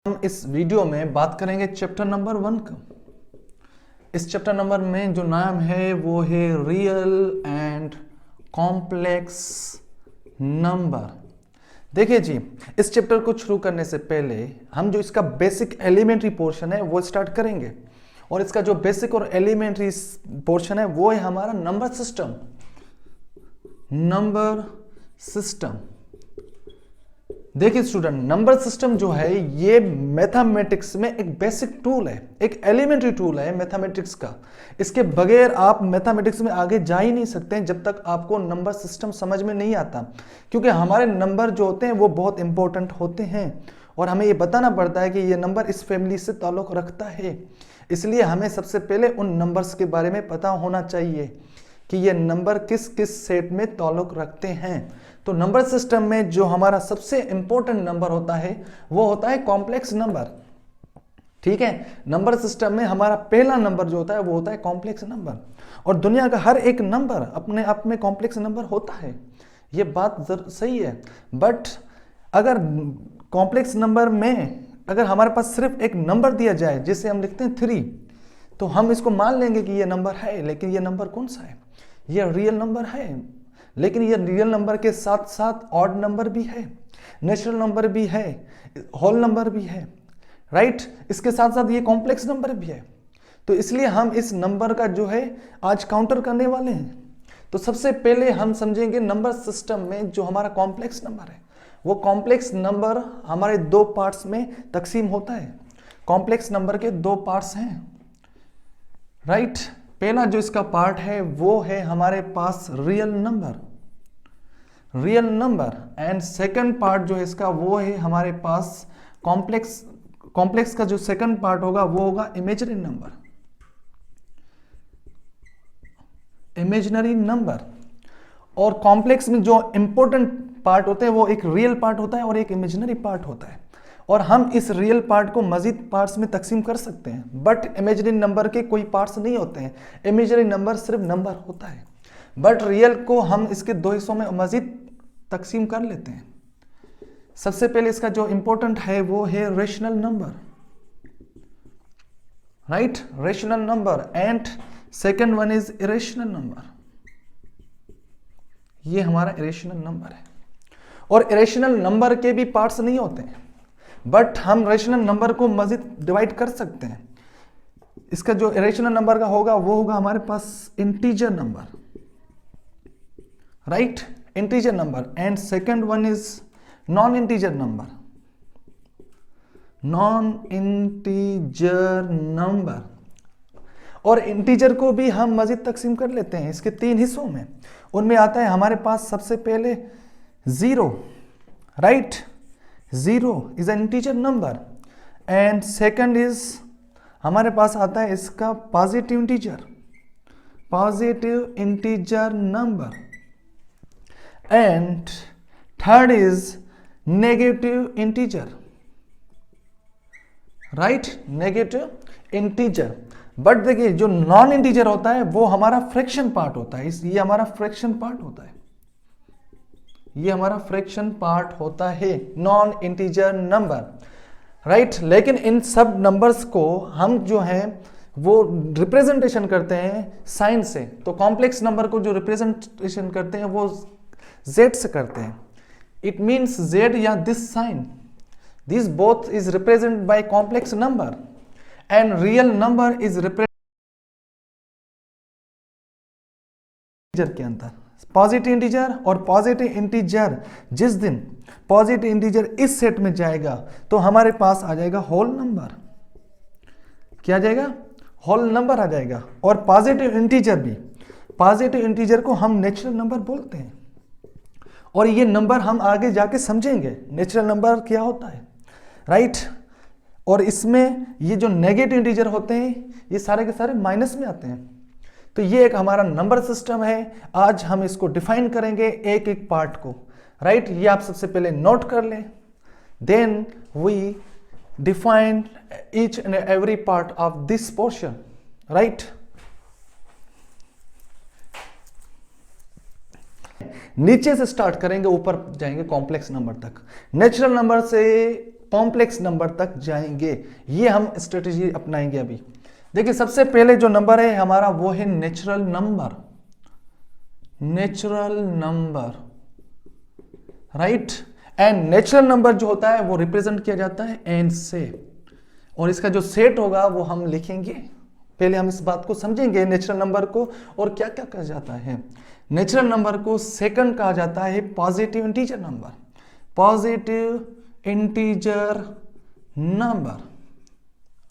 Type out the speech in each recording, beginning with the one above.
हम इस वीडियो में बात करेंगे चैप्टर नंबर 1 का। इस चैप्टर नंबर में जो नाम है वो है रियल एंड कॉम्प्लेक्स नंबर। देखिए जी, इस चैप्टर को शुरू करने से पहले हम जो इसका बेसिक एलिमेंट्री पोर्शन है वो स्टार्ट करेंगे। और इसका जो बेसिक और एलिमेंट्री पोर्शन है वो है हमारा नंबर सिस्टम। नंबर सिस्टम, देखिए स्टूडेंट, नंबर सिस्टम जो है ये मैथमेटिक्स में एक बेसिक टूल है, एक एलिमेंट्री टूल है मैथमेटिक्स का। इसके बगैर आप मैथमेटिक्स में आगे जा ही नहीं सकते जब तक आपको नंबर सिस्टम समझ में नहीं आता, क्योंकि हमारे नंबर जो होते हैं वो बहुत इंपॉर्टेंट होते हैं और हमें ये बताना पड़ता है कि ये नंबर इस फैमिली से ताल्लुक रखता है। इसलिए हमें सबसे पहले उन नंबर्स के बारे में पता होना चाहिए कि ये नंबर किस किस सेट में ताल्लुक रखते हैं। तो नंबर सिस्टम में जो हमारा सबसे इंपॉर्टेंट नंबर होता है वो होता है कॉम्प्लेक्स नंबर। ठीक है, नंबर सिस्टम में हमारा पहला नंबर जो होता है वो होता है कॉम्प्लेक्स नंबर। और दुनिया का हर एक नंबर अपने आप में कॉम्प्लेक्स नंबर होता है, ये बात सही है। बट अगर कॉम्प्लेक्स नंबर में अगर हमारे पास सिर्फ एक नंबर दिया जाए जिसे हम लिखते हैं 3, तो हम इसको मान लेंगे कि ये नंबर है, लेकिन ये नंबर कौन सा है? ये रियल नंबर है। लेकिन ये रियल नंबर के साथ साथ ऑड नंबर भी है, नेचुरल नंबर भी है, होल नंबर भी है, राइट। इसके साथ साथ ये कॉम्प्लेक्स नंबर भी है। तो इसलिए हम इस नंबर का जो है आज काउंटर करने वाले हैं। तो सबसे पहले हम समझेंगे नंबर सिस्टम में जो हमारा कॉम्प्लेक्स नंबर है, वो कॉम्प्लेक्स नंबर हमारे दो पार्ट्स में तकसीम होता है। कॉम्प्लेक्स नंबर के दो पार्ट्स हैं, राइट। पहला जो इसका पार्ट है वो है हमारे पास real number, real number. And second part जो है इसका वो है हमारे पास कॉम्प्लेक्स का जो सेकंड पार्ट होगा वो होगा इमेजिनरी नंबर, इमेजिनरी नंबर। और कॉम्प्लेक्स में जो इंपॉर्टेंट पार्ट होते हैं वो एक रियल पार्ट होता है और एक इमेजिनरी पार्ट होता है। और हम इस रियल पार्ट को मजीद पार्ट्स में तकसीम कर सकते हैं, बट इमेजिनरी नंबर के कोई पार्ट्स नहीं होते हैं। इमेजिनरी नंबर सिर्फ नंबर होता है, बट रियल को हम इसके दो हिस्सों में मजीद तकसीम कर लेते हैं। सबसे पहले इसका जो इंपॉर्टेंट है वो है rational number, right, rational number. And second one is irrational number. ये हमारा इरेशनल नंबर है। और इरेशनल नंबर के भी पार्ट्स नहीं होते हैं, बट हम रेशनल नंबर को मजीद डिवाइड कर सकते हैं। इसका जो रेशनल नंबर का होगा वो होगा हमारे पास integer number, right, integer number. And second one is non integer number, non integer number. और इंटीजर को भी हम मजीद तकसीम कर लेते हैं इसके 3 हिस्सों में। उनमें आता है हमारे पास सबसे पहले 0, right. 0 is an integer number and second is हमारे पास आता है इसका positive integer number and third is negative integer, right, negative integer. But देखिए जो नॉन इंटीजर होता है वो हमारा फ्रैक्शन पार्ट होता है। ये हमारा फ्रैक्शन पार्ट होता है, ये हमारा फ्रैक्शन पार्ट होता है, नॉन इंटीजर नंबर, राइट। लेकिन इन सब नंबर्स को हम जो है वो रिप्रेजेंटेशन करते हैं साइन से। तो कॉम्प्लेक्स नंबर को जो रिप्रेजेंटेशन करते हैं वो z से करते हैं। इट मीन्स z या this sign, this both is represent by complex number and real number is represent के अंदर पॉजिटिव इंटीजर। और पॉजिटिव इंटीजर जिस दिन पॉजिटिव इंटीजर इस सेट में जाएगा तो हमारे पास आ जाएगा होल नंबर। क्या आ जाएगा? होल नंबर आ जाएगा। और पॉजिटिव इंटीजर भी, पॉजिटिव इंटीजर को हम नेचुरल नंबर बोलते हैं। और ये नंबर हम आगे जाके समझेंगे नेचुरल नंबर क्या होता है, राइट। और इसमें ये जो नेगेटिव इंटीजर होते हैं ये सारे के सारे माइनस में आते हैं। तो ये एक हमारा नंबर सिस्टम है। आज हम इसको डिफाइन करेंगे एक एक पार्ट को, राइट। ये आप सबसे पहले नोट कर लें, then we define each and every part of this portion, right. नीचे से स्टार्ट करेंगे, ऊपर जाएंगे कॉम्प्लेक्स नंबर तक। नेचुरल नंबर से कॉम्प्लेक्स नंबर तक जाएंगे। ये हम स्ट्रेटेजी अपनाएंगे अभी। देखिए सबसे पहले जो नंबर है हमारा वो है natural number, natural number, right. And natural number जो होता है वो रिप्रेजेंट किया जाता है एन से, और इसका जो सेट होगा वो हम लिखेंगे। पहले हम इस बात को समझेंगे नेचुरल नंबर को और क्या क्या कहा जाता है। नेचुरल नंबर को सेकंड कहा जाता है positive integer number, positive integer number,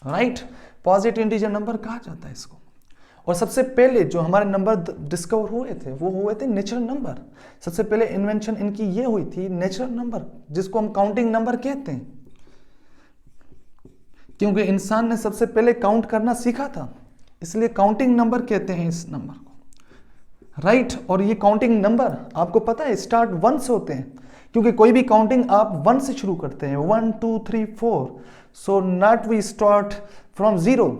right. Positive integer number कहा जाता है इसको। और सबसे पहले जो हमारे नंबर डिस्कवर हुए थे वो हुए थे नेचुरल नंबर। सबसे पहले इन्वेंशन इनकी ये हुई थी नेचुरल नंबर, जिसको हम काउंटिंग नंबर कहते हैं, क्योंकि इंसान ने सबसे पहले काउंट करना सीखा था, इसलिए काउंटिंग नंबर कहते हैं इस नंबर को, राइट। और ये काउंटिंग नंबर आपको पता है स्टार्ट 1 से होते हैं, क्योंकि कोई भी काउंटिंग आप 1 से शुरू करते हैं, 1 2 3 4, so not we start from 0,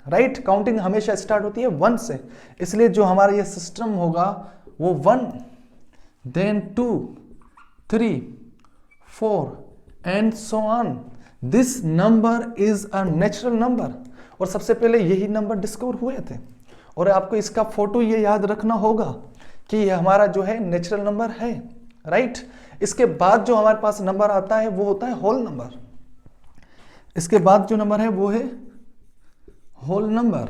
right. Counting हमेशा स्टार्ट होती है 1 से, इसलिए जो हमारा ये सिस्टम होगा वो 1 then 2 3 4 and so on. This number is a natural number, और सबसे पहले यही नंबर डिस्कवर हुए थे। और आपको इसका फोटो ये याद रखना होगा कि ये हमारा जो है नेचुरल नंबर है, राइट। इसके बाद जो हमारे पास नंबर आता है वो होता है होल नंबर। इसके बाद जो नंबर है वो है होल नंबर,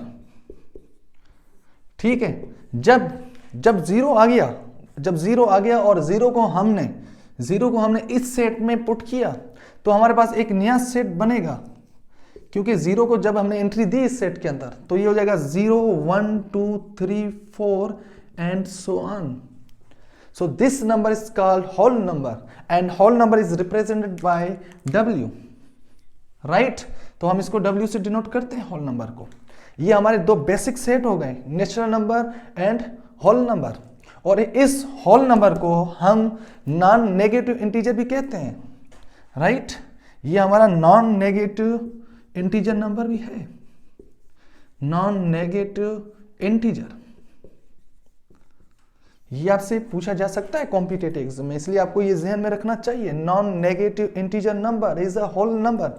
ठीक है। जब जीरो आ गया, जब जीरो आ गया और जीरो को हमने इस सेट में पुट किया तो हमारे पास एक नया सेट बनेगा, क्योंकि जीरो को जब हमने एंट्री दी इस सेट के अंदर तो ये हो जाएगा 0 1 2 3 4 and so on. So this number is called whole number and whole number is represented by W, right. तो हम इसको W से डिनोट करते हैं होल नंबर को। ये हमारे दो बेसिक सेट हो गए, natural number and whole number. और इस होल नंबर को हम नॉन नेगेटिव इंटीजर भी कहते हैं, राइट। ये हमारा नॉन नेगेटिव इंटीजर नंबर भी है, नॉन नेगेटिव इंटीजर। ये आपसे पूछा जा सकता है कॉम्पिटिटिव एग्जाम में, इसलिए आपको ये ध्यान में रखना चाहिए। Non negative integer number is a whole number,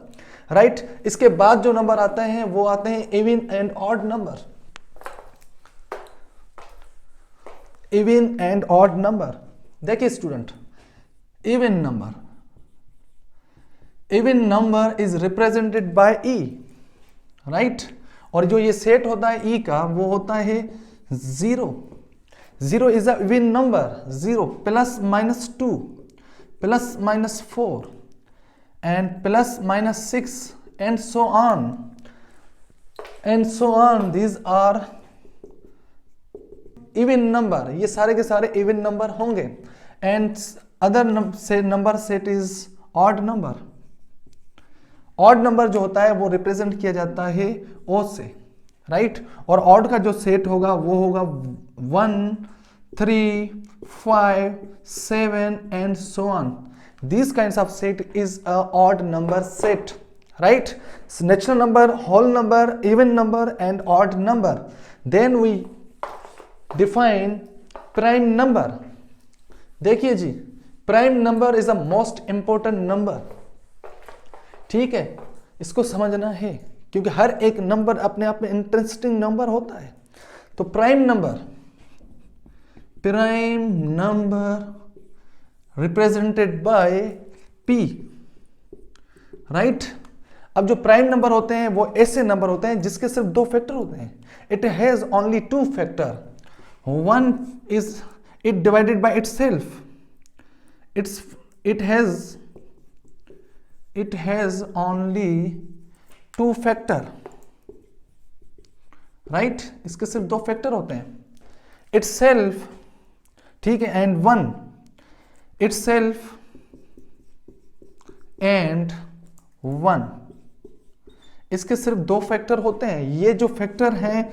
right. इसके बाद जो नंबर आते हैं वो आते हैं even and odd number, even and odd number. देखिए student, even number is represented by E, right. और जो ये सेट होता है E का वो होता है 0। 0 is a even number, 0 plus minus 2 plus minus 4 and plus minus 6 and so on, these are even number. ये सारे के सारे इवन नंबर होंगे। And other number set is odd number. Odd number जो होता है वो रिप्रेजेंट किया जाता है O से, राइट। और ऑड का जो सेट होगा वो होगा 1 3 5 7 and so on. These kinds of set is a odd number set, right? So natural number, whole number, even number and odd number. Then we define prime number. देखिए जी, prime number is a most important number. ठीक है, इसको समझना है क्योंकि हर एक number अपने आप में इंटरेस्टिंग नंबर होता है। तो prime number represented by P, right. अब जो प्राइम नंबर होते हैं वो ऐसे नंबर होते हैं जिसके सिर्फ 2 फैक्टर होते हैं। It has only 2 factor, one is it divided by itself, it has only 2 factor, right. इसके सिर्फ 2 फैक्टर होते हैं, itself, ठीक है, एंड 1, itself एंड 1। इसके सिर्फ 2 फैक्टर होते हैं। ये जो फैक्टर हैं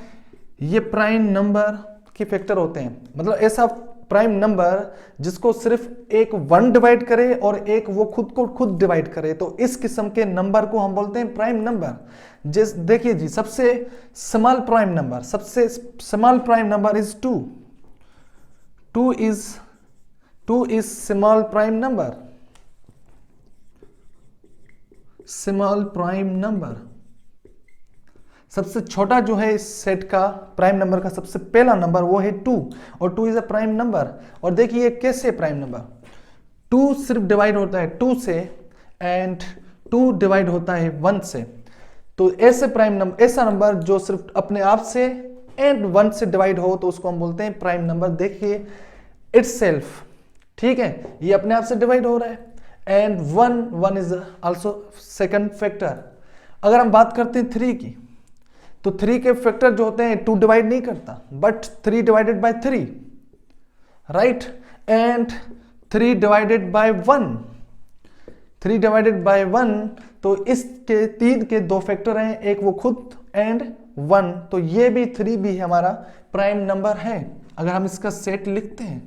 ये प्राइम नंबर के फैक्टर होते हैं। मतलब ऐसा प्राइम नंबर जिसको सिर्फ एक 1 डिवाइड करे और एक वो खुद को खुद डिवाइड करे, तो इस किस्म के नंबर को हम बोलते हैं प्राइम नंबर। जिस देखिए जी, सबसे small prime number is 2 is small prime number, small prime number, सबसे छोटा जो है इस सेट का प्राइम नंबर का सबसे पहला नंबर वो है 2, और 2 इज अ प्राइम नंबर। और देखिए कैसे प्राइम नंबर, 2 सिर्फ डिवाइड होता है 2 से, एंड 2 डिवाइड होता है 1 से। तो ऐसे प्राइम नंबर, ऐसा नंबर जो सिर्फ अपने आप से एंड 1 से डिवाइड हो, तो उसको हम बोलते हैं प्राइम नंबर। देखिए इटसेल्फ, ठीक है, ये अपने आप से डिवाइड हो रहा है, and 1 is also second factor. अगर हम बात करते हैं 3 की, तो 3 के फैक्टर जो होते हैं 2 डिवाइड नहीं करता, but 3 divided by 3, right, and 3 divided by 1, 3 divided by 1, तो इसके 3 के 2 फैक्टर हैं, एक वो खुद एंड 1, तो ये भी 3 भी हमारा प्राइम नंबर है। अगर हम इसका सेट लिखते हैं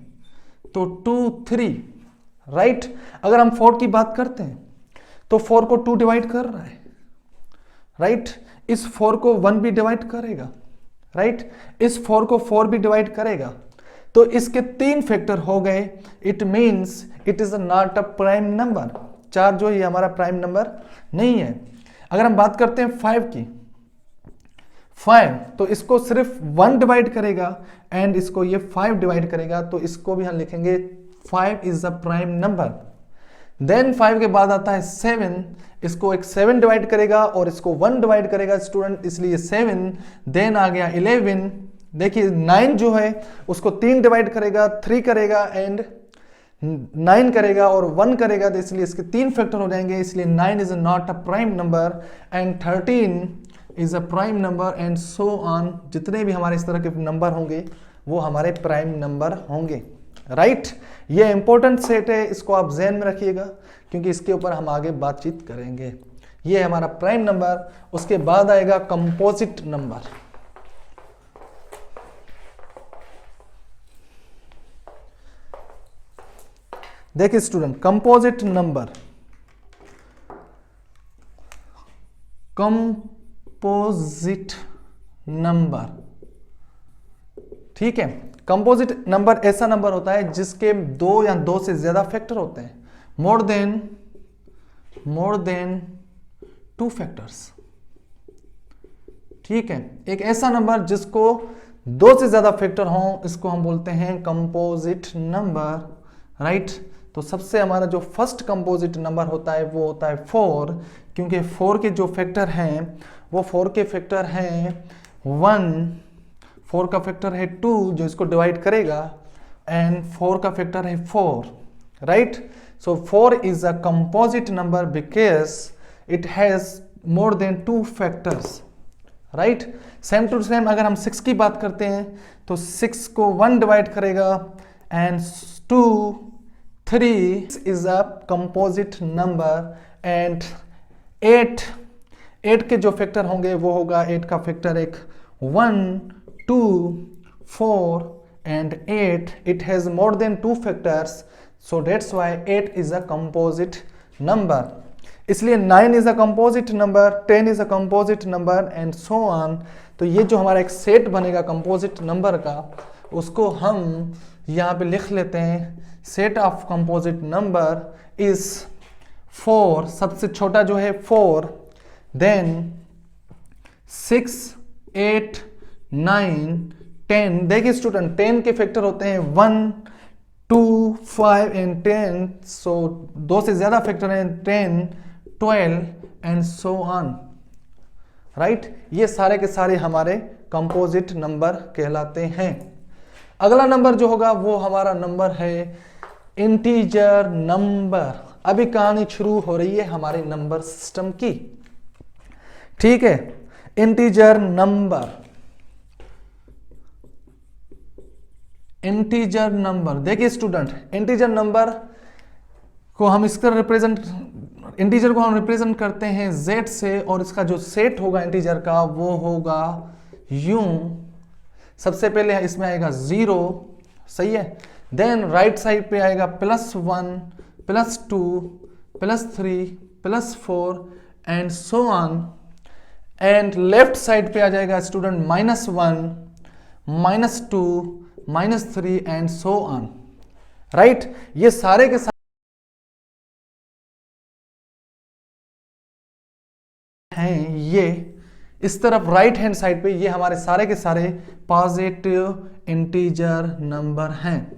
तो 2 3, राइट। अगर हम 4 की बात करते हैं तो 4 को 2 डिवाइड कर रहा है, राइट, इस 4 को 1 भी डिवाइड करेगा, राइट, इस 4 को 4 भी डिवाइड करेगा, तो इसके 3 फैक्टर हो गए। It means it is not a prime number. 4 जो ये हमारा प्राइम नंबर नहीं है। अगर हम बात करते हैं 5 की, 5 तो इसको सिर्फ 1 डिवाइड करेगा एंड इसको ये 5 डिवाइड करेगा, तो इसको भी हम लिखेंगे 5 is a prime number. Then 5 के बाद आता है 7, इसको एक 7 डिवाइड करेगा और इसको 1 डिवाइड करेगा स्टूडेंट, इसलिए 7। देन आ गया 11, देखिए 9 जो है उसको 3 डिवाइड करेगा, 3 करेगा एंड 9 करेगा और 1 करेगा, तो इसलिए इसके 3 फैक्टर हो जाएंगे, इसलिए 9 is not a prime number, and 13 is a prime number, and so on. जितने भी हमारे इस तरह के नंबर होंगे वो हमारे प्राइम नंबर होंगे, राइट। ये इंपॉर्टेंट सेट है, इसको आप ध्यान में रखिएगा क्योंकि इसके ऊपर हम आगे बातचीत करेंगे। ये हमारा प्राइम नंबर। उसके बाद आएगा कंपोजिट नंबर। देखिए student, composite number, composite number, ठीक है। कंपोजिट नंबर ऐसा नंबर होता है जिसके 2 या 2 से ज्यादा फैक्टर होते हैं, मोर देन 2 फैक्टर्स, ठीक है। एक ऐसा नंबर जिसको 2 से ज्यादा फैक्टर हों, इसको हम बोलते हैं कंपोजिट नंबर, राइट। तो सबसे हमारा जो फर्स्ट कंपोजिट नंबर होता है वो होता है 4, क्योंकि 4 के जो फैक्टर हैं वो 4 के फैक्टर हैं 1, 4 का फैक्टर है 2 जो इसको डिवाइड करेगा, एंड 4 का फैक्टर है 4, right. So 4 is a composite number because it has more than 2 factors, right. Same to same अगर हम 6 की बात करते हैं तो 6 को 1 डिवाइड करेगा and 2 3 is a composite number, and 8 के जो फैक्टर होंगे वो होगा 8 का फैक्टर एक 1 2 4 and 8. It has more than 2 factors, so that's why 8 is a composite number. इसलिए 9 is a composite number, 10 is a composite number and so on. तो ये जो हमारा एक सेट बनेगा कंपोजिट नंबर का, उसको हम यहाँ पे लिख लेते हैं। Set of composite number is 4, सबसे छोटा जो है 4, देन 6 8 9 10। देखिए स्टूडेंट, 10 के फैक्टर होते हैं 1 2 5 एंड 10, सो 2 से ज्यादा फैक्टर हैं 10 12 एंड सो ऑन, राइट। ये सारे के सारे हमारे कंपोजिट नंबर कहलाते हैं। अगला नंबर जो होगा वो हमारा नंबर है इंटीजर नंबर। अभी कहानी शुरू हो रही है हमारे नंबर सिस्टम की, ठीक है। इंटीजर नंबर, इंटीजर नंबर, देखिए स्टूडेंट, इंटीजर नंबर को हम इसका इंटीजर को हम रिप्रेजेंट करते हैं z से, और इसका जो सेट होगा इंटीजर का वो होगा यूं। सबसे पहले इसमें आएगा 0, सही है। देन राइट साइड पे आएगा +1 +2 +3 +4 and so on, and left side पे आ जाएगा student -1 -2 -3 and so on, right. ये सारे के सारे ये इस तरफ राइट हैंड साइड पे ये हमारे सारे के सारे पॉजिटिव इंटीजर नंबर हैं,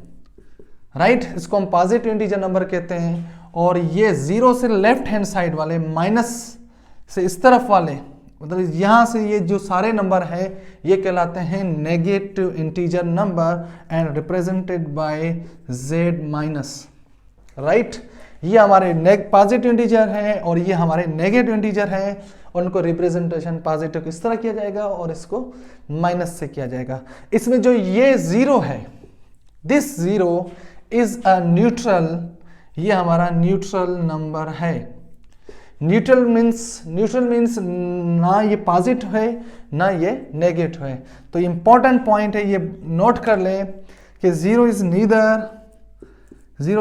राइट। इसको हम पॉजिटिव इंटीजर नंबर कहते हैं। और ये जीरो से लेफ्ट हैंड साइड वाले, माइनस से इस तरफ वाले, मतलब यहां से ये जो सारे नंबर हैं ये कहलाते हैं negative integer number and represented by z minus, right. ये हमारे पॉजिटिव इंटीजर हैं और ये हमारे नेगेटिव इंटीजर हैं। उनको रिप्रेजेंटेशन पॉजिटिव किस तरह किया जाएगा और इसको माइनस से किया जाएगा। इसमें जो ये जीरो है, this zero is a neutral, ये हमारा न्यूट्रल नंबर है। न्यूट्रल मीन्स ना ये पॉजिटिव है ना ये नेगेटिव है। तो इंपॉर्टेंट पॉइंट है, ये नोट कर लें कि zero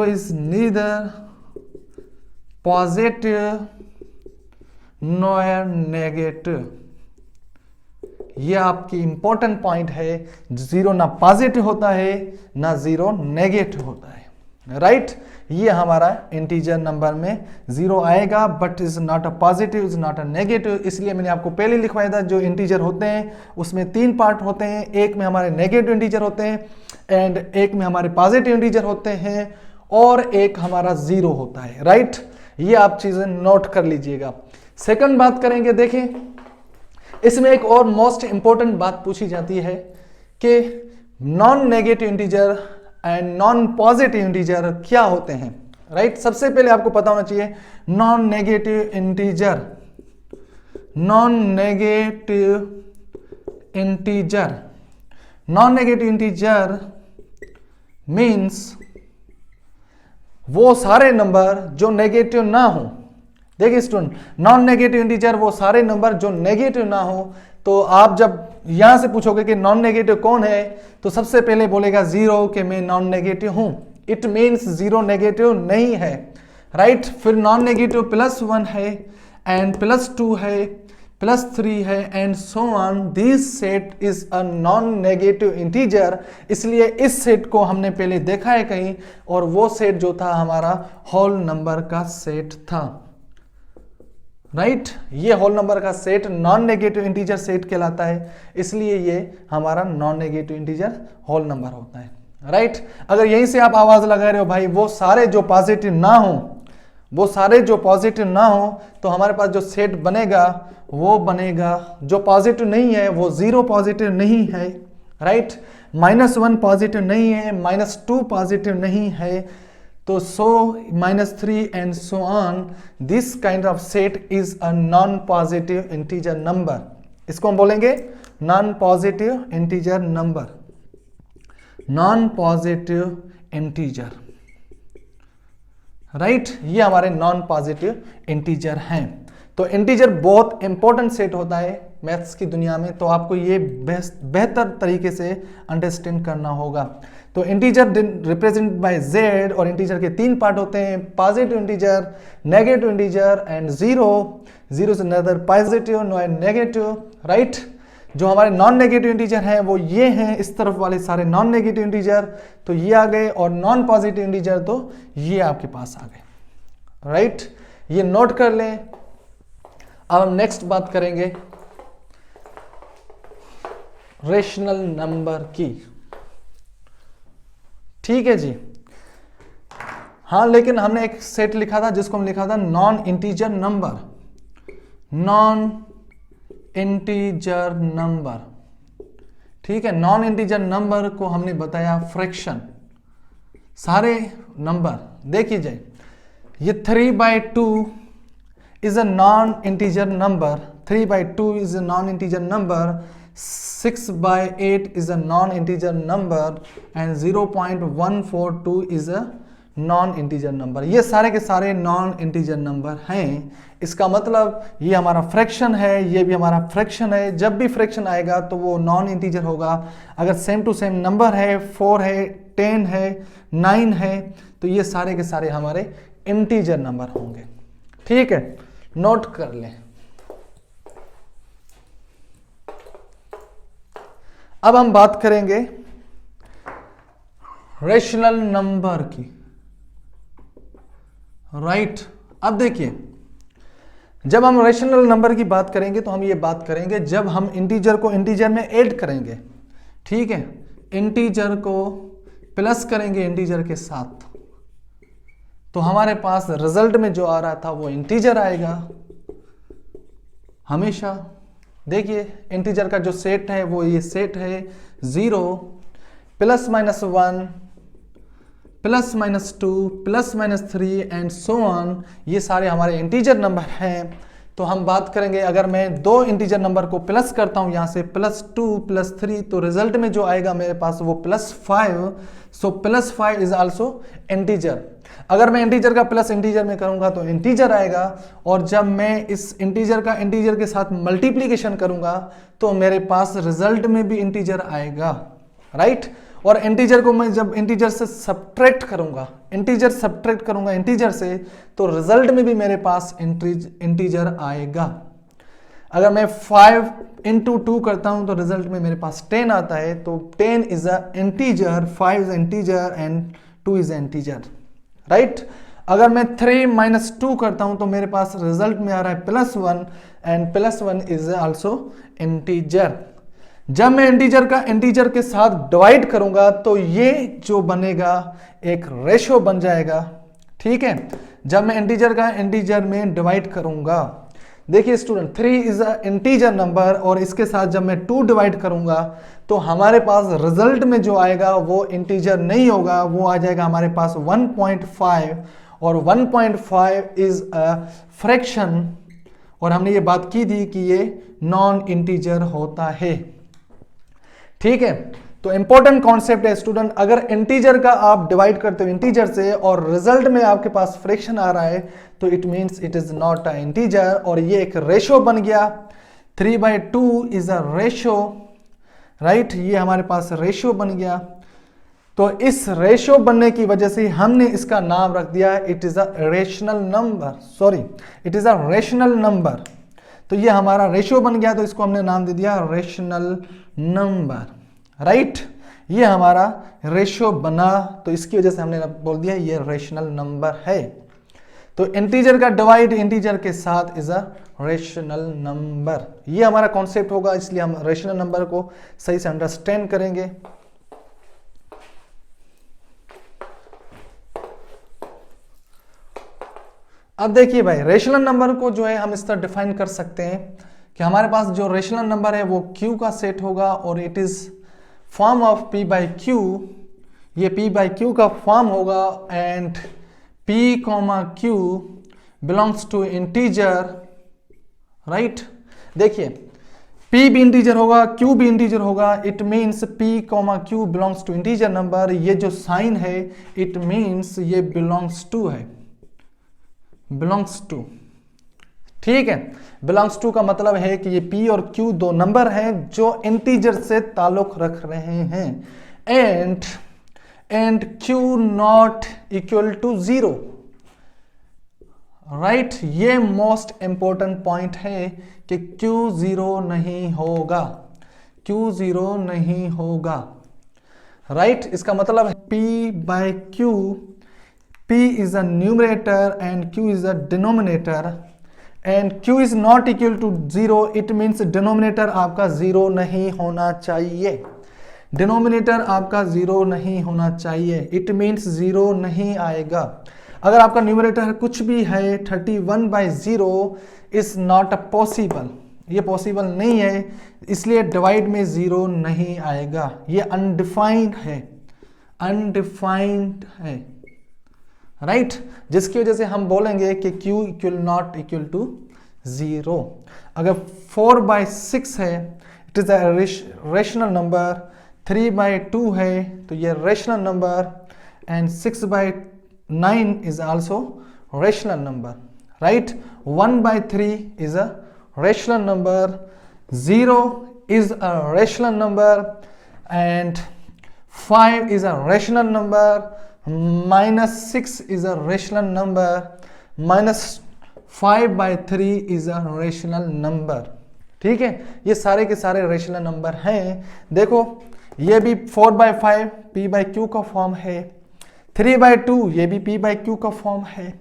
is neither positive nor negative. ये आपकी इंपॉर्टेंट पॉइंट है। जीरो ना पॉजिटिव होता है ना जीरो नेगेटिव होता है, राइट। ये हमारा इंटीजर नंबर में जीरो आएगा, but is not a positive, is not a negative. इसलिए मैंने आपको पहले लिखवाया था, जो इंटीजर होते हैं उसमें तीन पार्ट होते हैं। एक में हमारे नेगेटिव इंटीजर होते हैं एंड एक में हमारे पॉजिटिव इंटीजर होते हैं और एक हमारा जीरो होता है, राइट। ये आप चीजें नोट कर लीजिएगा। सेकंड बात करेंगे, देखें इसमें एक और मोस्ट इंपॉर्टेंट बात पूछी जाती है कि non negative integer and non positive integer क्या होते हैं, राइट। सबसे पहले आपको पता होना चाहिए नॉन नेगेटिव इंटीजर मीन्स वो सारे नंबर जो नेगेटिव ना हो। देखिए स्टूडेंट, नॉन नेगेटिव इंटीजर वो सारे नंबर जो नेगेटिव ना हो। तो आप जब यहां से पूछोगे कि नॉन नेगेटिव कौन है, तो सबसे पहले बोलेगा जीरो कि मैं नॉन नेगेटिव हूं। इट मीन्स जीरो नेगेटिव नहीं है, राइट। फिर नॉन नेगेटिव +1 है एंड +2 है, +3 है and so on. This set is a non negative integer. इसलिए इस सेट को हमने पहले देखा है कहीं, और वो सेट जो था हमारा होल नंबर का सेट था, राइट। ये होल नंबर का set non negative integer set कहलाता है। इसलिए ये हमारा non negative integer whole number होता है, राइट। अगर यहीं से आप आवाज लगा रहे हो भाई वो सारे जो पॉजिटिव ना हो, तो हमारे पास जो सेट बनेगा वो बनेगा, जो पॉजिटिव नहीं है वो जीरो पॉजिटिव नहीं है, राइट। -1 पॉजिटिव नहीं है, -2 पॉजिटिव नहीं है, तो -3 and so on. This kind of set is a non positive integer number. इसको हम बोलेंगे non positive integer number, non positive integer, right. ये हमारे नॉन पॉजिटिव इंटीजर हैं। तो इंटीजर बहुत इंपॉर्टेंट सेट होता है मैथ्स की दुनिया में, तो आपको ये बेहतर तरीके से अंडरस्टैंड करना होगा। तो इंटीजर रिप्रेजेंट बाय z, और इंटीजर के तीन पार्ट होते हैं, positive integer, negative integer and zero. Zero से नदर पॉजिटिव नॉर नेगेटिव, राइट। जो हमारे नॉन नेगेटिव इंटीजर हैं वो ये हैं, इस तरफ वाले सारे नॉन नेगेटिव इंटीजर, तो ये आ गए, और नॉन पॉजिटिव इंटीजर तो ये आपके पास आ गए, राइट। ये नोट कर लें। अब हम नेक्स्ट बात करेंगे रेशनल नंबर की, ठीक है जी। हाँ, लेकिन हमने एक सेट लिखा था जिसको हम लिखा था non integer number, non integer number, ठीक है। नॉन इंटीजर नंबर को हमने बताया फ्रैक्शन। सारे नंबर देखिए जाए, ये 3/2 is a non-integer number, 3/2 is a non-integer number, 6/8 is a non-integer number and 0.142 is a non-integer number। ये सारे के सारे non-integer number हैं। इसका मतलब ये हमारा फ्रैक्शन है, ये भी हमारा फ्रैक्शन है। जब भी फ्रैक्शन आएगा तो वो non-integer होगा। अगर सेम टू सेम नंबर है, 4 है, 10 है, 9 है, तो ये सारे के सारे हमारे इंटीजर नंबर होंगे, ठीक है। नोट कर लें। अब हम बात करेंगे रेशनल नंबर की, राइट। अब देखिए जब हम रेशनल नंबर की बात करेंगे तो हम ये बात करेंगे जब हम इंटीजर को इंटीजर में ऐड करेंगे, ठीक है, इंटीजर को प्लस करेंगे इंटीजर के साथ, तो हमारे पास रिजल्ट में जो आ रहा था वो इंटीजर आएगा हमेशा। देखिए इंटीजर का जो सेट है वो ये सेट है 0 plus minus 1 plus minus 2 plus minus 3 and so on, ये सारे हमारे इंटीजर नंबर हैं। तो हम बात करेंगे अगर मैं दो इंटीजर नंबर को प्लस करता हूं यहां से +2 +3, तो रिजल्ट में जो आएगा मेरे पास वो +5। सो +5 इज आल्सो इंटीजर। अगर मैं इंटीजर का प्लस इंटीजर में करूंगा तो इंटीजर आएगा, और जब मैं इस इंटीजर का इंटीजर के साथ मल्टीप्लीकेशन करूंगा तो मेरे पास रिजल्ट में भी इंटीजर आएगा, राइट। और इंटीजर को मैं जब इंटीजर से सब्ट्रैक्ट करूंगा, इंटीजर से, तो रिजल्ट में भी मेरे पास इंटीजर आएगा। अगर मैं 5 × 2 करता हूं तो रिजल्ट में मेरे पास 10 आता है, तो 10 is a integer, 5 is integer and 2 is integer, right. अगर मैं 3 - 2 करता हूं तो मेरे पास रिजल्ट में आ रहा है +1 एंड +1 इज आल्सो इंटीजर। जब मैं इंटीजर का इंटीजर के साथ डिवाइड करूंगा तो ये जो बनेगा एक रेशो बन जाएगा, ठीक है। जब मैं इंटीजर का इंटीजर में डिवाइड करूंगा, देखिए student 3 is a integer number, और इसके साथ जब मैं 2 डिवाइड करूंगा तो हमारे पास रिजल्ट में जो आएगा वो इंटीजर नहीं होगा, वो आ जाएगा हमारे पास 1.5, और 1.5 इज अ फ्रैक्शन, और हमने ये बात की थी कि ये नॉन इंटीजर होता है, ठीक है। तो इंपॉर्टेंट कॉन्सेप्ट है स्टूडेंट, अगर इंटीजर का आप डिवाइड करते हो इंटीजर से और रिजल्ट में आपके पास फ्रैक्शन आ रहा है तो it means it is not a integer, और ये एक रेशो बन गया। 3/2 इज अ रेशो, राइट, ये हमारे पास रेशो बन गया। तो इस रेशो बनने की वजह से हमने इसका नाम रख दिया it is a rational number, it is a rational number. तो ये हमारा रेशो बन गया, तो इसको हमने नाम दे दिया रेशनल नंबर, राइट। ये हमारा रेशो बना, तो इसकी वजह से हमने बोल दिया ये रेशनल नंबर है। तो इंटीजर का डिवाइड इंटीजर के साथ इज अ रेशनल नंबर, ये हमारा कॉन्सेप्ट होगा, इसलिए हम रेशनल नंबर को सही से अंडरस्टैंड करेंगे। अब देखिए भाई, रेशनल नंबर को जो है हम इस तरह डिफाइन कर सकते हैं कि हमारे पास जो रेशनल नंबर है वो Q का सेट होगा, और it is form of P/Q, ये P/Q का फॉर्म होगा, and P, Q belongs to integer, right. देखिए P भी इंटीजर होगा, Q भी इंटीजर होगा, it means P, Q belongs to integer number. ये जो साइन है इट मीन्स ये बिलोंग्स टू है, बिलोंग्स टू, ठीक है। बिलोंग्स टू का मतलब है कि ये P और Q दो नंबर हैं जो इंटीजर से ताल्लुक रख रहे हैं, and Q not equal to 0, right. ये मोस्ट इंपॉर्टेंट पॉइंट है कि Q 0 नहीं होगा, Q 0 नहीं होगा, राइट। इसका मतलब है P/Q, P is a numerator and Q is a denominator, and Q is not equal to 0, it means denominator आपका 0 नहीं होना चाहिए, डिनोमिनेटर आपका 0 नहीं होना चाहिए, इट मीन्स 0 नहीं आएगा। अगर आपका न्यूमरेटर कुछ भी है 31/0 इज नॉट पॉसिबल, ये पॉसिबल नहीं है, इसलिए डिवाइड में 0 नहीं आएगा, ये अनडिफाइंड है, अनडिफाइंड है, राइट। जिसकी वजह से हम बोलेंगे कि Q equal not equal to 0। अगर 4/6 है it is a rational number, 3/2 है तो ये rational number, and 6/9 is also rational number, right. 1/3 is a rational number, 0 is a rational number, and 5 is a rational number, -6 is a rational number, -5/3 is a rational number, ठीक है। ये सारे के सारे rational number हैं। देखो ये भी 4/5 P/Q का फॉर्म है, 3/2 ये भी P/Q का फॉर्म है,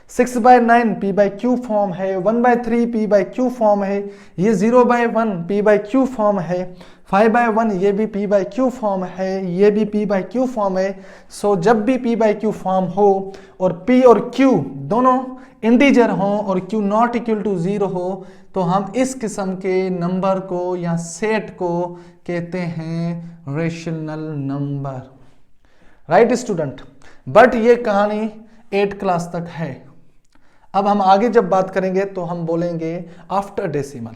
6/9 p/q फॉर्म है, 1/3 p/q फॉर्म है, ये 0/1 p/q फॉर्म है, 5/1 ये भी p/q फॉर्म है, ये भी p/q फॉर्म है। सो जब भी p/q फॉर्म हो और p और q दोनों इंटीजर हो और q नॉट इक्वल टू 0 हो तो हम इस किस्म के नंबर को या सेट को कहते हैं rational number. Right student, but ये कहानी 8 क्लास तक है। अब हम आगे जब बात करेंगे तो हम बोलेंगे आफ्टर डेसिमल।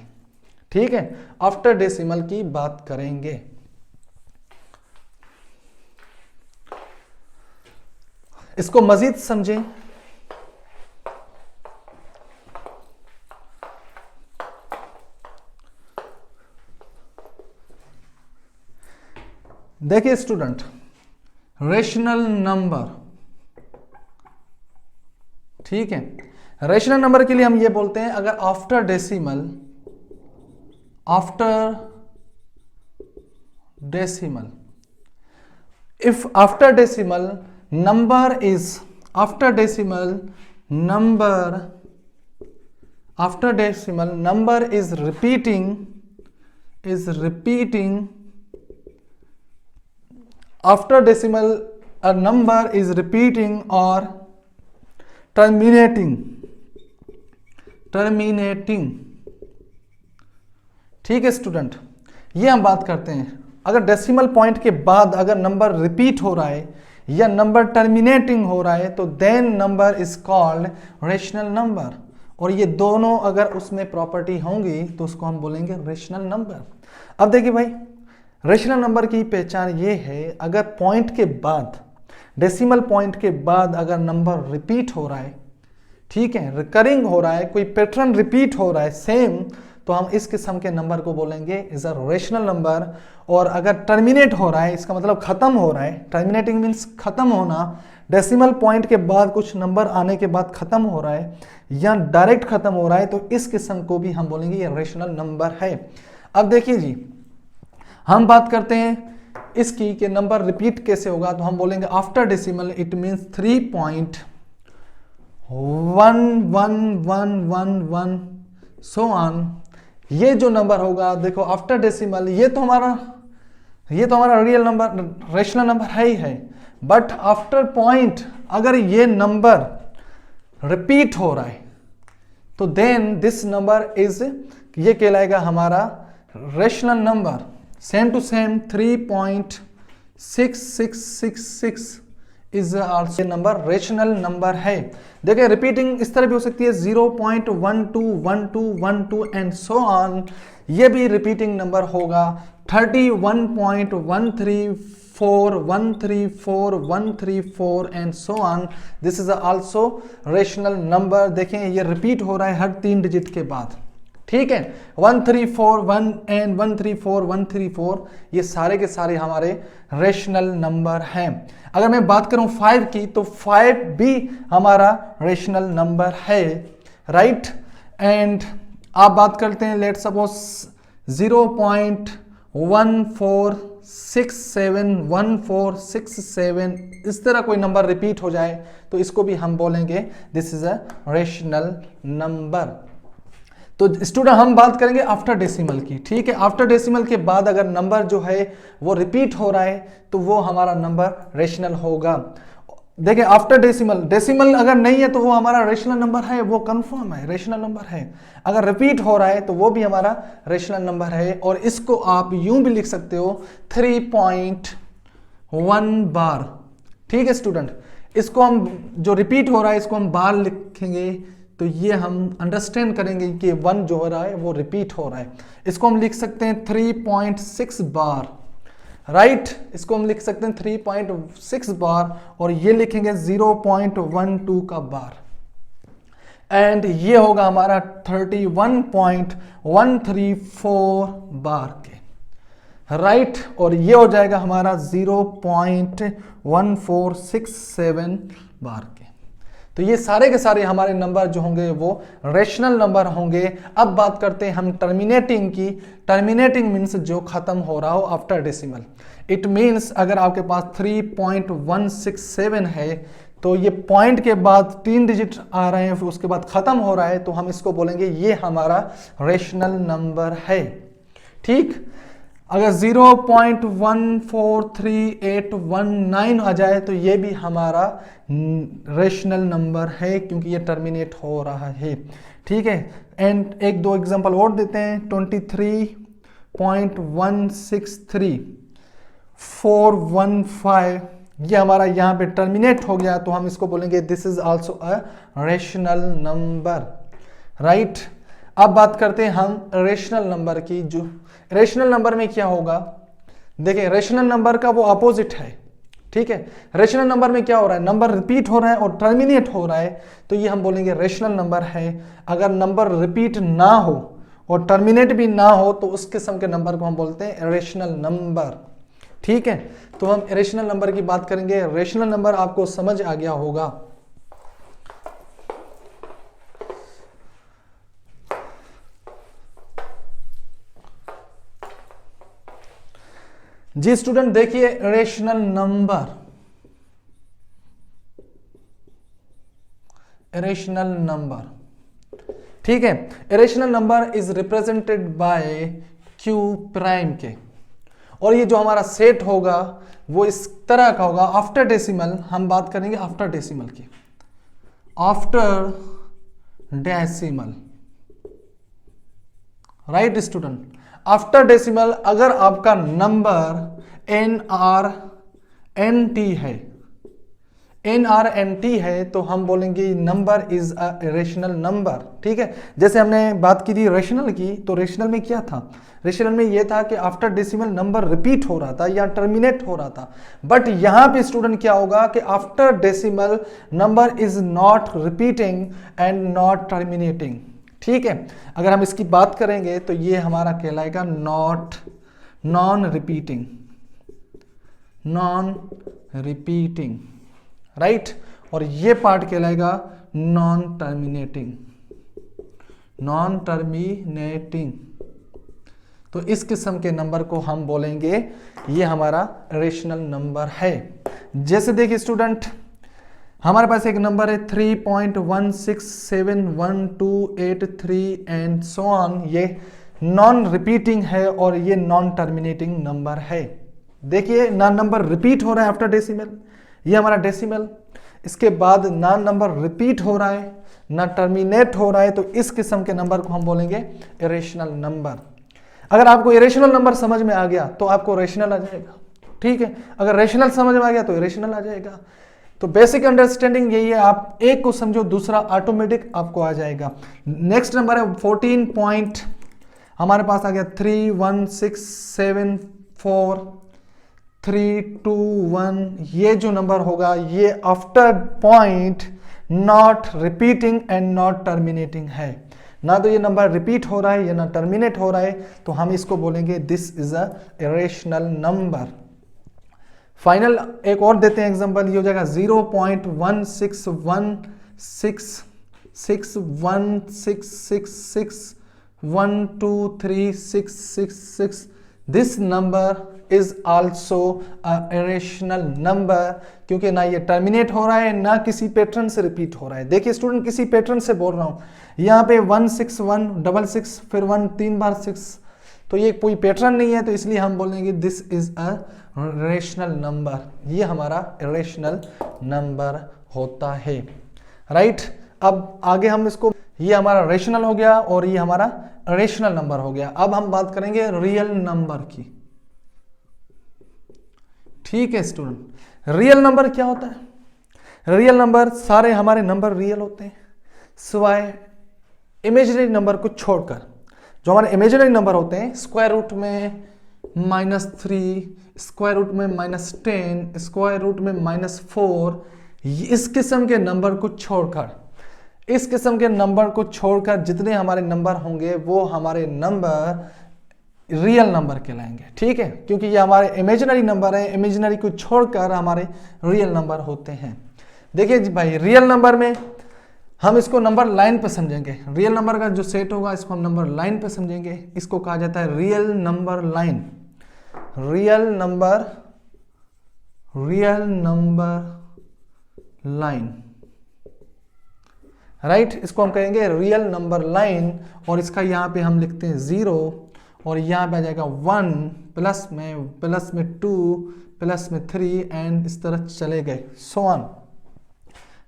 ठीक है, आफ्टर डेसिमल की बात करेंगे। इसको मजीद समझें। देखिए स्टूडेंट, रेशनल नंबर, ठीक है, रेशनल नंबर के लिए हम ये बोलते हैं अगर after decimal if after decimal number is repeating after decimal a number is repeating or terminating, ठीक है स्टूडेंट, ये हम बात करते हैं अगर डेसिमल पॉइंट के बाद अगर नंबर रिपीट हो रहा है या नंबर टर्मिनेटिंग हो रहा है तो then number is called rational number. और ये दोनों अगर उसमें प्रॉपर्टी होंगी तो उसको हम बोलेंगे रेशनल नंबर। अब देखिए भाई, रेशनल नंबर की पहचान ये है अगर पॉइंट के बाद, डेसिमल पॉइंट के बाद अगर नंबर रिपीट हो रहा है, ठीक है, रिकरिंग हो रहा है, कोई पैटर्न रिपीट हो रहा है सेम, तो हम इस किस्म के नंबर को बोलेंगे इज अ रेशनल नंबर। और अगर टर्मिनेट हो रहा है, इसका मतलब खत्म हो रहा है, टर्मिनेटिंग मीन्स खत्म होना, डेसिमल पॉइंट के बाद कुछ नंबर आने के बाद खत्म हो रहा है या डायरेक्ट खत्म हो रहा है, तो इस किस्म को भी हम बोलेंगे ये रेशनल नंबर है। अब देखिए जी, हम बात करते हैं इसकी कि नंबर रिपीट कैसे होगा, तो हम बोलेंगे after decimal it means 3.1111 so on. ये जो नंबर होगा, देखो आफ्टर डेसिमल ये तो हमारा रियल नंबर, रेशनल नंबर है ही है, बट आफ्टर पॉइंट अगर ये नंबर रिपीट हो रहा है तो देन दिस नंबर इज, ये कहलाएगा हमारा rational number. Same to same 3.6666 is also number rational number है। देखिए रिपीटिंग इस तरह भी हो सकती है 0.121212 एंड सो ऑन, ये भी रिपीटिंग नंबर होगा। 31.134 and so on, this is also rational number. देखें ये रिपीट हो रहा है हर 3 डिजिट के बाद, ठीक है, 1341 एंड 134 ये सारे के सारे हमारे रेशनल नंबर हैं। अगर मैं बात करूं 5 की तो 5 भी हमारा रेशनल नंबर है, राइट। एंड आप बात करते हैं लेट सपोज 0.1467 इस तरह कोई नंबर रिपीट हो जाए तो इसको भी हम बोलेंगे this is a rational number. तो स्टूडेंट हम बात करेंगे आफ्टर डेसिमल की, ठीक है। आफ्टर डेसिमल के बाद अगर नंबर जो है वो रिपीट हो रहा है तो वो हमारा नंबर रेशनल होगा। देखिए आफ्टर डेसिमल अगर नहीं है तो वो हमारा रेशनल नंबर है, वो कंफर्म है, रेशनल नंबर है। अगर रिपीट हो रहा है तो वो भी हमारा रेशनल नंबर है। और इसको आप यूं भी लिख सकते हो 3.1 बार, ठीक है स्टूडेंट। इसको हम जो रिपीट हो रहा है इसको हम बार लिखेंगे तो ये हम अंडरस्टैंड करेंगे कि 1 जो हो रहा है वो रिपीट हो रहा है। इसको हम लिख सकते हैं 3.6 बार, राइट। इसको हम लिख सकते हैं 3.6 बार और ये लिखेंगे 0.12 का बार एंड ये होगा हमारा 31.134 बार के, राइट। और ये हो जाएगा हमारा 0.1467 बार के। तो ये सारे के सारे हमारे नंबर जो होंगे वो रेशनल नंबर होंगे। अब बात करते हैं हम टर्मिनेटिंग की। टर्मिनेटिंग मीन्स जो खत्म हो रहा हो आफ्टर डेसिमल। इट मीन्स अगर आपके पास 3.167 है तो ये पॉइंट के बाद 3 डिजिट आ रहे हैं, फिर उसके बाद खत्म हो रहा है, तो हम इसको बोलेंगे ये हमारा रेशनल नंबर है। ठीक, अगर 0.143819 आ जाए तो ये भी हमारा रेशनल नंबर है, क्योंकि ये टर्मिनेट हो रहा है। ठीक है, एंड एक दो एग्जांपल और देते हैं। 23.163,415 ये हमारा यहाँ पे टर्मिनेट हो गया, तो हम इसको बोलेंगे this is also a rational number, right. अब बात करते हैं हम रेशनल नंबर की। जो रेशनल नंबर में क्या होगा, देखिए रेशनल नंबर का वो अपोजिट है। ठीक है, रेशनल नंबर में क्या हो रहा है, नंबर रिपीट हो रहा है और टर्मिनेट हो रहा है, तो ये हम बोलेंगे रेशनल नंबर है। अगर नंबर रिपीट ना हो और टर्मिनेट भी ना हो तो उस किस्म के नंबर को हम बोलते हैं रेशनल नंबर। ठीक है, तो हम रेशनल नंबर की बात करेंगे। रेशनल नंबर आपको समझ आ गया होगा। जी स्टूडेंट, देखिए रेशनल नंबर, रेशनल नंबर, ठीक है, rational number is represented bye Q prime के, और ये जो हमारा सेट होगा वो इस तरह का होगा। आफ्टर डेसिमल हम बात करेंगे, आफ्टर डेसिमल की, after decimal, right student. After decimal अगर आपका नंबर NRNT है, NRNT है, तो हम बोलेंगे number is a rational number. ठीक है, जैसे हमने बात की थी रेशनल की, तो रेशनल में क्या था, रेशनल में ये था कि आफ्टर डेसिमल नंबर रिपीट हो रहा था या टर्मिनेट हो रहा था। बट यहां पे स्टूडेंट क्या होगा कि after decimal number is not repeating and not terminating. ठीक है, अगर हम इसकी बात करेंगे तो ये हमारा कहलाएगा non repeating, non repeating, right. और ये पार्ट कहलाएगा नॉन टर्मिनेटिंग, नॉन टर्मिनेटिंग। तो इस किस्म के नंबर को हम बोलेंगे ये हमारा रेशनल नंबर है। जैसे देखिए स्टूडेंट, हमारे पास एक नंबर है 3.1671283 एंड सो ऑन, ये नॉन रिपीटिंग है और ये नॉन टर्मिनेटिंग नंबर है। देखिए ना नंबर रिपीट हो रहा है आफ्टर डेसिमल, ये हमारा डेसिमल, इसके बाद ना नंबर रिपीट हो रहा है ना टर्मिनेट हो रहा है, तो इस किस्म के नंबर को हम बोलेंगे इरेशनल नंबर। अगर आपको इरेशनल नंबर समझ में आ गया तो आपको रेशनल आ जाएगा। ठीक है, अगर रेशनल समझ में आ गया तो इरेशनल आ जाएगा। तो बेसिक अंडरस्टैंडिंग यही है, आप एक को समझो दूसरा ऑटोमेटिक आपको आ जाएगा। नेक्स्ट नंबर है 14 पॉइंट, हमारे पास आ गया 31674,321। ये जो नंबर होगा ये after point not repeating and not terminating है, ना तो ये नंबर रिपीट हो रहा है या ना टर्मिनेट हो रहा है, तो हम इसको बोलेंगे this is a irrational number. Final एक और देते हैं एग्जांपल, ये हो जाएगा 0.161661666123666। This number is also a irrational number, क्योंकि ना ये टर्मिनेट हो रहा है ना किसी पैटर्न से रिपीट हो रहा है। देखिए स्टूडेंट, किसी पैटर्न से बोल रहा हूं, यहाँ पे 16166 फिर 1 3 बार 6, तो ये कोई पैटर्न नहीं है, तो इसलिए हम बोलेंगे this is a rational number, ये हमारा रेशनल नंबर होता है, राइट। अब आगे हम इसको, ये हमारा रेशनल हो गया और ये हमारा रेशनल नंबर हो गया। अब हम बात करेंगे रियल नंबर की। ठीक है स्टूडेंट, रियल नंबर क्या होता है? रियल नंबर, सारे हमारे नंबर रियल होते हैं सिवाय इमेजिनरी नंबर को छोड़कर। जो हमारे इमेजिनरी नंबर होते हैं, स्क्वायर रूट में -3, स्क्वायर रूट में -10, स्क्वायर रूट में -4, इस किस्म के नंबर को छोड़कर, इस किस्म के नंबर को छोड़कर जितने हमारे नंबर होंगे वो हमारे नंबर रियल नंबर कहलाएंगे। ठीक है, क्योंकि ये हमारे इमेजिनरी नंबर है, इमेजिनरी को छोड़कर हमारे रियल नंबर होते हैं। देखिए जी भाई, रियल नंबर में हम इसको नंबर लाइन पे समझेंगे। रियल नंबर का जो सेट होगा इसको हम नंबर लाइन पे समझेंगे। इसको कहा जाता है real number line. Real number line, right. इसको हम कहेंगे रियल नंबर लाइन, और इसका यहाँ पे हम लिखते हैं 0, और यहाँ पे आ जाएगा 1, प्लस में 2, प्लस में 3, एंड इस तरह चले गए, सो ऑन,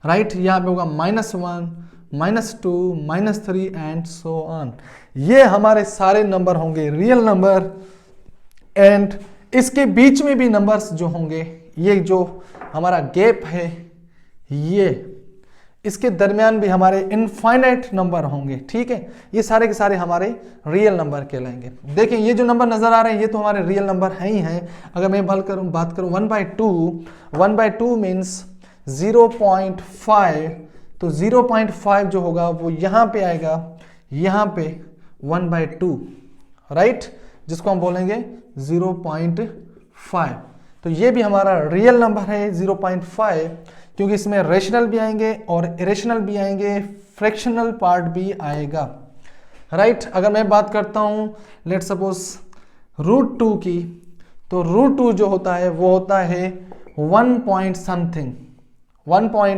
राइट। यहाँ पे होगा -1, -2, -3 एंड सो ऑन। ये हमारे सारे नंबर होंगे रियल नंबर, एंड इसके बीच में भी नंबर्स जो होंगे, ये जो हमारा गैप है, ये इसके दरमियान भी हमारे इनफाइनाइट नंबर होंगे, ठीक है। ये सारे के सारे हमारे रियल नंबर कहलाएंगे। देखिए ये जो नंबर नजर आ रहे हैं ये तो हमारे रियल नंबर हैं ही हैं। अगर मैं बात करूं 1/2 मीन्स 0.5, तो 0.5 जो होगा वो यहाँ पे आएगा, यहाँ पे 1/2, राइट, जिसको हम बोलेंगे 0.5। तो ये भी हमारा रियल नंबर है 0.5, क्योंकि इसमें रेशनल भी आएंगे और इरेशनल भी आएंगे, फ्रैक्शनल पार्ट भी आएगा, राइट। अगर मैं बात करता हूं लेट सपोज √2 की, तो √2 जो होता है वो होता है 1 पॉइंट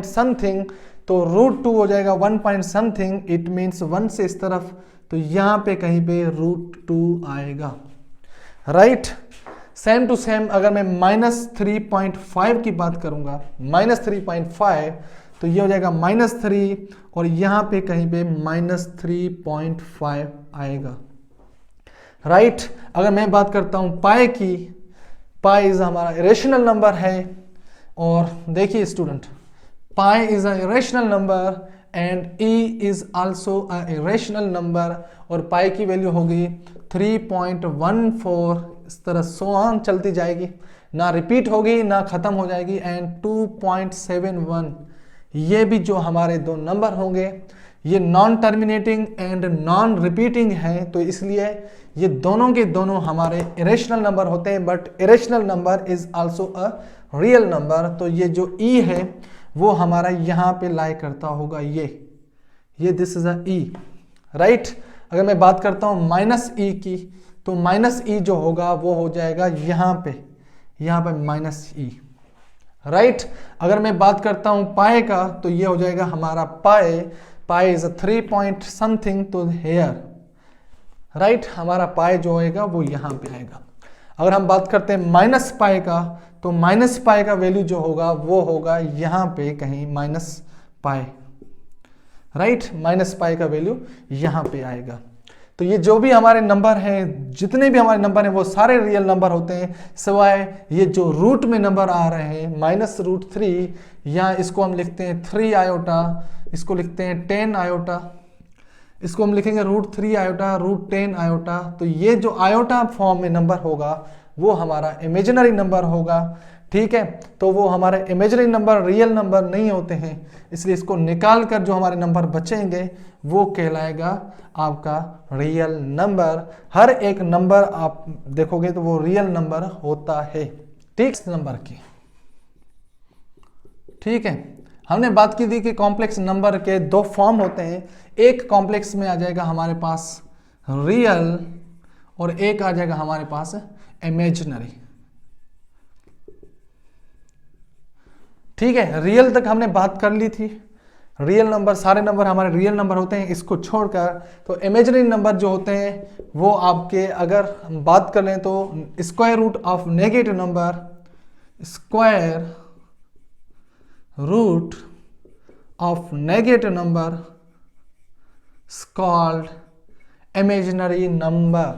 समथिंग, तो √2 हो जाएगा 1 पॉइंट समथिंग, इट मीन्स 1 से इस तरफ, तो यहां पे कहीं पे √2 आएगा, राइट। सेम टू सेम अगर मैं -3.5 की बात करूंगा, -3.5, तो ये हो जाएगा -3, और यहां पे कहीं पे -3.5 आएगा, राइट। अगर मैं बात करता हूं पाई की, पाई इज हमारा इरेशनल नंबर है, और देखिए student, pi is a irrational number and E is also a irrational number, और पाई की वैल्यू होगी 3.14, इस तरह सो ऑन चलती जाएगी, ना रिपीट होगी ना खत्म हो जाएगी, एंड 2.71, ये भी जो हमारे दो नंबर होंगे ये non terminating and non repeating है, तो इसलिए ये दोनों के दोनों हमारे इरेशनल नंबर होते हैं, but irrational number is also a real number. तो ये जो ई है वो हमारा यहाँ पे लाई करता होगा, ये this is a E, right. अगर मैं बात करता हूँ -e की, तो -e जो होगा वो हो जाएगा यहाँ पे -e, राइट। अगर मैं बात करता हूँ पाए का, तो ये हो जाएगा हमारा पाए इज अ 3 पॉइंट समथिंग, तो हेयर, राइट, हमारा पाए जो होएगा वो यहाँ पे आएगा। अगर हम बात करते हैं माइनस पाए का, तो माइनस पाए का वैल्यू जो होगा वो होगा यहाँ पे कहीं -पाए, राइट, -पाए का वैल्यू यहाँ पे आएगा। तो ये जो भी हमारे नंबर हैं, जितने भी हमारे नंबर हैं वो सारे रियल नंबर होते हैं, सिवाय ये जो रूट में नंबर आ रहे हैं -√3, या इसको हम लिखते हैं 3 आयोटा, इसको लिखते हैं 10 आयोटा, इसको हम लिखेंगे √3 आयोटा, √10 आयोटा। तो ये जो आयोटा फॉर्म में नंबर होगा वो हमारा इमेजिनरी नंबर होगा, ठीक है। तो वो हमारे इमेजिनरी नंबर रियल नंबर नहीं होते हैं, इसलिए इसको निकाल कर जो हमारे नंबर बचेंगे वो कहलाएगा आपका रियल नंबर। हर एक नंबर आप देखोगे तो वो रियल नंबर होता है, ठीक नंबर की, ठीक है। हमने बात की थी कि कॉम्प्लेक्स नंबर के दो फॉर्म होते हैं, एक कॉम्प्लेक्स में आ जाएगा हमारे पास रियल, और एक आ जाएगा हमारे पास इमेजिनरी, ठीक है। रियल तक हमने बात कर ली थी, रियल नंबर, सारे नंबर हमारे रियल नंबर होते हैं, इसको छोड़कर तो इमेजिनरी नंबर जो होते हैं वो आपके, अगर हम बात कर लें तो square root of negative number, square root of negative number called imaginary number,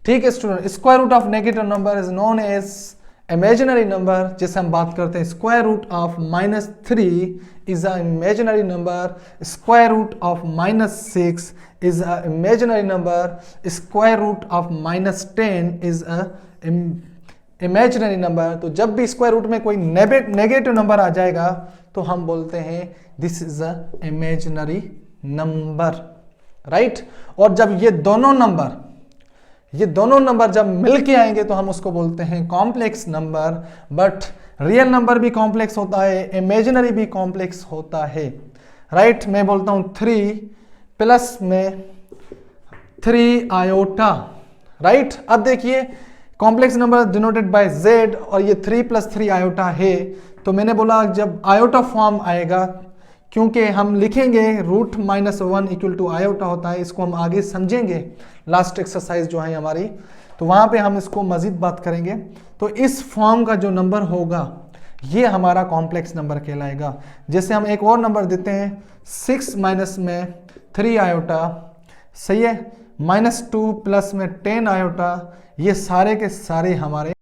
ठीक है student. Square root of negative number is known as imaginary number, जिसे हम बात करते हैं square root of -3 is a imaginary number, square root of -6 is a imaginary number, square root of -10 is a imaginary number. तो जब भी square root में कोई नेगेटिव नंबर आ जाएगा तो हम बोलते हैं this is a imaginary number, right. और जब ये दोनों नंबर जब मिलके आएंगे तो हम उसको बोलते हैं complex number. But real number भी कॉम्प्लेक्स होता है, इमेजिनरी भी कॉम्प्लेक्स होता है, राइट। मैं बोलता हूं 3 प्लस में 3 आयोटा, राइट। अब देखिए complex number denoted by z, और ये 3 + 3 आयोटा है, तो मैंने बोला जब आयोटा फॉर्म आएगा, क्योंकि हम लिखेंगे √-1 इक्वल टू आयोटा होता है, इसको हम आगे समझेंगे लास्ट एक्सरसाइज जो है हमारी, तो वहां पे हम इसको मजीद बात करेंगे। तो इस फॉर्म का जो नंबर होगा ये हमारा कॉम्प्लेक्स नंबर कहलाएगा। जैसे हम एक और नंबर देते हैं 6 माइनस में 3 आयोटा, सही है, -2 प्लस में 10 आयोटा, ये सारे के सारे हमारे